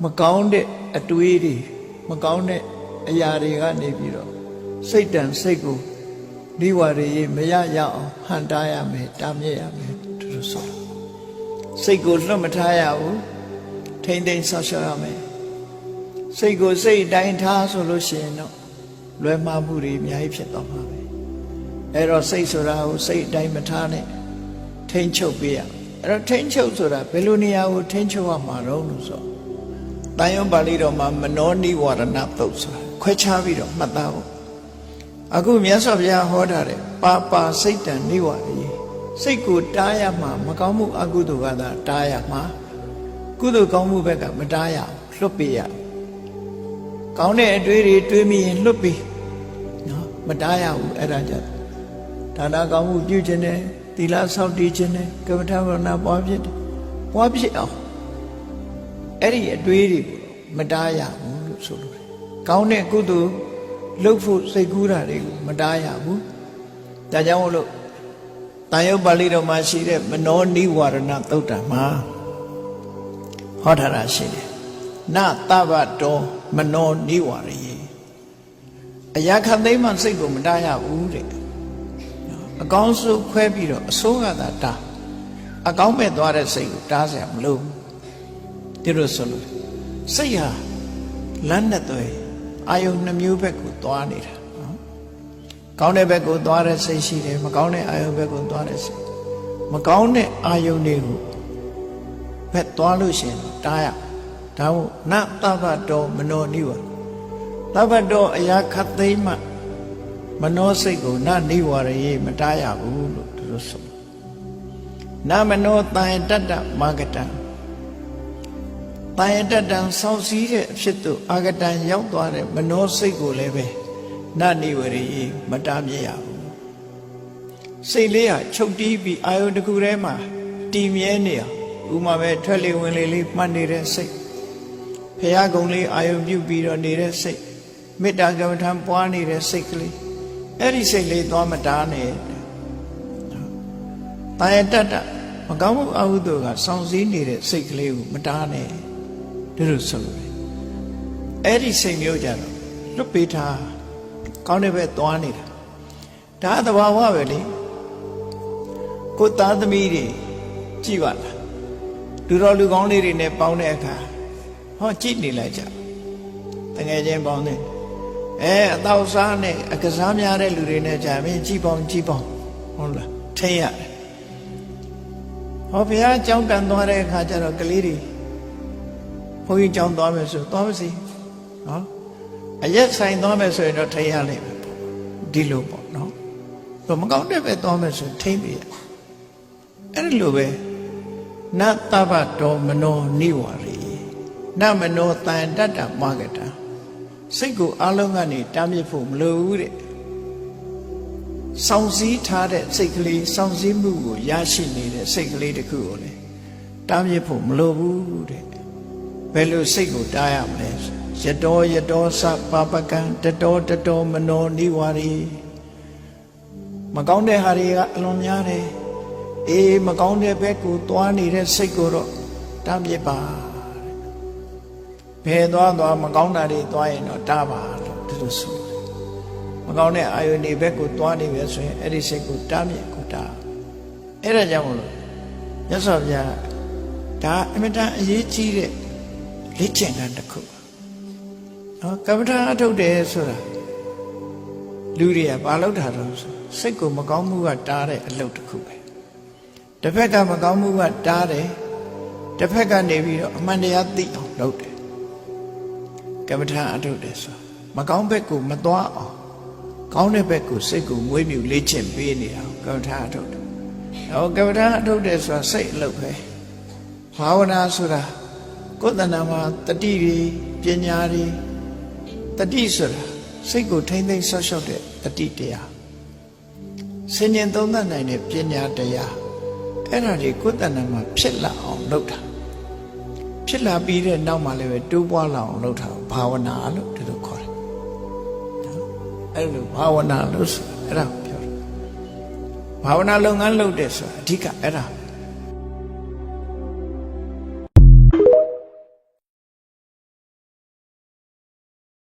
မကောင်းတဲ့အတွေးတွေမကောင်းတဲ့အရာတွေကနေပြီးတော့စိတ်တန်စိတ်ကိုနိဝရရေမရရအောင်ဟန်တားရမယ်တားမြစ်ရမယ်သူတို့ဆိုစိတ်ကိုလွတ်မထားရဘူးထိမ့်သိမ်းဆောက်ရှောက်ရမယ်စိတ်ကိုစိတ်တိုင်းထားဆိုလို့ရှိရင်တော့လွယ်မှားမှုတွေအများကြီးဖြစ်သွားမှာပဲအဲ့တော့စိတ်ဆိုတာကိုစိတ်အတိုင်းမထားနဲ့ထိမ့်ချုပ်ပေးရအဲ့တော့ထိမ့်ချုပ်ဆိုတာဘယ်လိုနေရာကိုထိမ့်ချုပ်ရမှာတော့လို့ဆိုတန်ရုံပါဠိတော်မှာမနောနိဝရဏသုတ်ဆိုတာခွဲခြားပြီးတော့မှတ်သားဖို့အခုမြတ်စွာဘုရားဟောတာတဲ့ပါစိတ်တန်နိဝရဏစိတ်ကိုတားရမှာမကောင်းမှုအကုသိုလ်ကသာတားရမှာကုသိုလ်ကောင်းမှုဘက်ကမတားရဘူးလွတ်ပေးရကောင်းတဲ့အတွေးတွေတွေးမိရင်လွတ်ပေးနော်မတားရဘူးအဲ့ဒါကြောင့်ဒါနကောင်းမှုပြုခြင်းနဲ့သီလဆောက်တည်ခြင်းနဲ့ကမ္မထာဘာဝနာပွားဖြစ်အောင်အဲ့ဒီအတွေးတွေကိုမတားရဘူးလို့ဆိုလိုတယ်ကောင်းတဲ့ကုသိုလ်လုပ်ဖို့စိတ်ကူးတာတွေကိုမတားရဘူးဒါကြောင့်မို့လို့တန်ရုပ်ပါဠိတော်မှာရှိတဲ့မနောနိဝရဏသုတ်တံမှာဟောထားတာရှိတယ်နသဗ္ဗတောမနောနိဝရယေအရာခသိမ်းမှစိတ်ကိုမတားရဘူးတဲ့အကောင်းဆုံးခွဲပြီးတော့အဆိုးကသာတားအကောင်းမဲ့သွားတဲ့စိတ်ကိုတားစရာမလိုဘူးဒီလိုဆိုလို့စိတ်ဟာလမ်းနဲ့သွဲအာယုန်နှမျိုးဘက်ကိုသွားနေတာနော်ကောင်းတဲ့ဘက်ကိုသွားတဲ့စိတ်ရှိတယ်မကောင်းတဲ့အာယုန်ဘက်ကိုသွားတဲ့စိတ်မကောင်းတဲ့အာယုန်တွေကိုဘက်သွားလို့ရှိရင်တားရဒါမို့နသဗ္ဗတောမနောနိဝရသဗ္ဗတောအရာခတ်သိမ်းမှမနောစိတ်ကိုနနိဝရယေမတားရဘူးလို့သူတို့ဆိုနမနောတန်တတ္တမာဂတံတန်တတ္တံဆောင်းစည်းတဲ့အဖြစ်သို့အာဂတံရောက်သွားတဲ့မနောစိတ်ကိုလည်းပဲနနိဝရယေမတားမြရဘူးစိတ်လေးဟာချုပ်တီးပြီးအာယုတစ်ခုထဲမှာတည်မြဲနေအောင်ဥမာပဲထွက်လေဝင်လေလေးမှတ်နေတဲ့စိတ်ဖရာကုံလေးအာယုပြုပြီးတော့နေတဲ့စိတ်မေတ္တာကမ္မထံပွားနေတဲ့စိတ်ကလေးအဲ့ဒီစိတ်လေးသွားမတားနဲ့တာယတတ္တမကောင်းမှုအဟုသို့ကစောင့်စည်းနေတဲ့စိတ်ကလေးကိုမတားနဲ့ဒီလိုဆိုလို့အဲ့ဒီစိတ်မျိုးကြတော့လွတ်ပေးထားကောင်းတဲ့ဘက်သွားနေတာဒါသဘာဝပဲလေကိုသားသမီးတွေကြည့်ပါလားလူတော်လူကောင်းလေးတွေနဲ့ပေါင်းတဲ့အခါဟောကြည့်နေလိုက်ကြတကယ်ချင်းပေါင်းတဲ့အသောစားနဲ့အကစားများတဲ့လူတွေနဲ့ကြာမင်းကြည့်ပေါင်းဟုတ်လားထိရတယ်ဟောဘုရားကြောင်းတန်သွားတဲ့အခါကျတော့ကလေးတွေဘုန်းကြီးကြောင်းသွားမယ်ဆိုသွားပါစီနော်အရက်ဆိုင်သွားမယ်ဆိုရင်တော့ထိရလိမ့်မယ်ဒီလိုပေါ့နော်တော့မကောင်းတဲ့ပဲသွားမယ်ဆိုထိမ့်ပြီအဲ့ဒီလိုပဲနသဗ္ဗတောမနောနိဝရယေနမနောတန်တတ္တမာဂတံစိတ်ကိုအလုံးကနေတားမြစ်ဖို့မလိုဘူးတဲ့စောင့်စည်းထားတဲ့စိတ်ကလေးစောင့်စည်းမှုကိုရရှိနေတဲ့စိတ်ကလေးတစ်ခုကိုလေတားမြစ်ဖို့မလိုဘူးတဲ့ဘယ်လိုစိတ်ကိုတားရမလဲယတောသပပကံတတောမနောနိဝရယေမကောင်းတဲ့ဟာတွေကအလွန်များတယ်အေးမကောင်းတဲ့ဘက်ကိုသွားနေတဲ့စိတ်ကိုတော့တားမြစ်ပါဘယ်သွားမကောင်းတာတွေသွားရင်တော့တားပါလို့ဒီလိုဆိုတယ်မကောင်းတဲ့အာယုန်တွေဘက်ကိုသွားနေပြီဆိုရင်အဲ့ဒီစိတ်ကိုတားမြစ်ကိုတားအဲ့ဒါကြောင့်မလို့မြတ်စွာဘုရားဒါအမြဲတမ်းအရေးကြီးတဲ့လေ့ကျင့်ခန်းတစ်ခုနော်ကမ္မထာအထုတ်တယ်ဆိုတာလူတွေကဘာလုပ်တာတော့စိတ်ကိုမကောင်းမှုကတားတဲ့အလုပ်တစ်ခုပဲတစ်ဖက်ကမကောင်းမှုကတားတယ်တစ်ဖက်ကနေပြီးတော့အမှန်တရားသိအောင်လုပ်တယ်ကမ္မထာအထုတ်တယ်ဆိုမကောင်းဘက်ကိုမသွားအောင်ကောင်းတဲ့ဘက်ကိုစိတ်ကိုမွေးမြူလေ့ကျင့်ပေးနေအောင်ကမ္မထာအထုတ်တယ်ဟောကမ္မထာအထုတ်တယ်ဆိုတာစိတ်အလုပ်ပဲဘာဝနာဆိုတာကိုယ်တဏ္ဍာမှာတတိတွေပညာတွေတတိဆိုတာစိတ်ကိုထိမ့်သိမ်းဆော့ရှော့တဲ့တတိတရားစဉ္ဉ္သုံးသပ်နိုင်တဲ့ပညာတရားအဲ့ဒါတွေကိုယ်တဏ္ဍာမှာဖြစ်လာအောင်လုပ်တာဖြစ်လာပြီးတဲ့နောက်မှာလည်းပဲတိုးပွားလာအောင်လုပ်တာဘာဝနာလို့ဒီလိုခေါ်တယ်အဲ့လိုဘာဝနာလို့ဆိုအဲ့ဒါပြောတယ်ဘာဝနာလုပ်ငန်းလုပ်တယ်ဆိုတာအဓိကအဲ့ဒါ